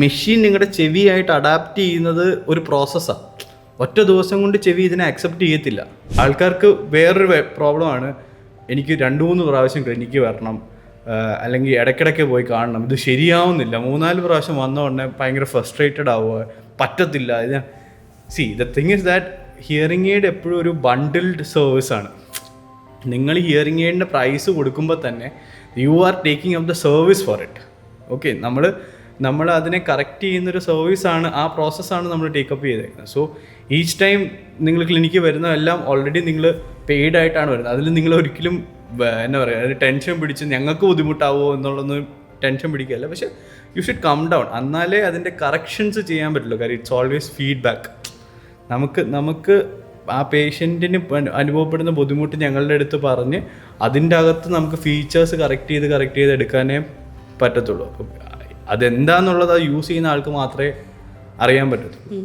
Machine നിങ്ങളുടെ ചെവിയായിട്ട് adapt ചെയ്യുന്നത് ഒരു പ്രോസസ്സാണ്. ഒറ്റ ദിവസം കൊണ്ട് ചെവി ഇതിനെ അക്സെപ്റ്റ് ചെയ്യത്തില്ല. ആൾക്കാർക്ക് വേറൊരു പ്രോബ്ലമാണ്, എനിക്ക് 2-3 പ്രാവശ്യം ക്ലിനിക്ക് വരണം, അല്ലെങ്കിൽ ഇടയ്ക്കിടയ്ക്ക് പോയി കാണണം, ഇത് ശരിയാവുന്നില്ല. 3-4 പ്രാവശ്യം വന്ന ഉടനെ ഭയങ്കര ഫ്രസ്ട്രേറ്റഡ് ആവുക, പറ്റത്തില്ല. ഇത് the thing is that hearing aid എപ്പോഴും ഒരു ബണ്ടിൽഡ് സർവീസാണ്. നിങ്ങൾ ഹിയറിംഗ് എയ്ഡിൻ്റെ പ്രൈസ് കൊടുക്കുമ്പോൾ തന്നെ you are taking up the service for it. Okay, നമ്മൾ അതിനെ കറക്റ്റ് ചെയ്യുന്നൊരു സർവീസാണ്, ആ പ്രോസസ്സാണ് നമ്മൾ ടേക്കപ്പ് ചെയ്തേക്കുന്നത്. സോ ഈച്ച് ടൈം നിങ്ങൾ ക്ലിനിക്ക് വരുന്നതെല്ലാം ഓൾറെഡി നിങ്ങൾ പെയ്ഡ് ആയിട്ടാണ് വരുന്നത്. അതിൽ നിങ്ങൾ ഒരിക്കലും എന്താ പറയുക, അതിന് ടെൻഷൻ പിടിച്ച് ഞങ്ങൾക്ക് ബുദ്ധിമുട്ടാവുമോ എന്നുള്ളതൊന്നും ടെൻഷൻ പിടിക്കുകയല്ല. പക്ഷേ യു ഷുഡ് കം ഡൗൺ. എന്നാലേ അതിൻ്റെ കറക്ഷൻസ് ചെയ്യാൻ പറ്റുള്ളൂ. കാര്യം ഇറ്റ്സ് ഓൾവേസ് ഫീഡ്ബാക്ക്. നമുക്ക് ആ പേഷ്യൻറ്റിന് അനുഭവപ്പെടുന്ന ബുദ്ധിമുട്ട് ഞങ്ങളുടെ അടുത്ത് പറഞ്ഞ് അതിൻ്റെ അകത്ത് നമുക്ക് ഫീച്ചേഴ്സ് കറക്റ്റ് ചെയ്ത് എടുക്കാനേ പറ്റത്തുള്ളൂ. അപ്പം അതെന്താണെന്നുള്ളത് അത് യൂസ് ചെയ്യുന്ന ആൾക്ക് മാത്രമേ അറിയാൻ പറ്റത്തുള്ളൂ.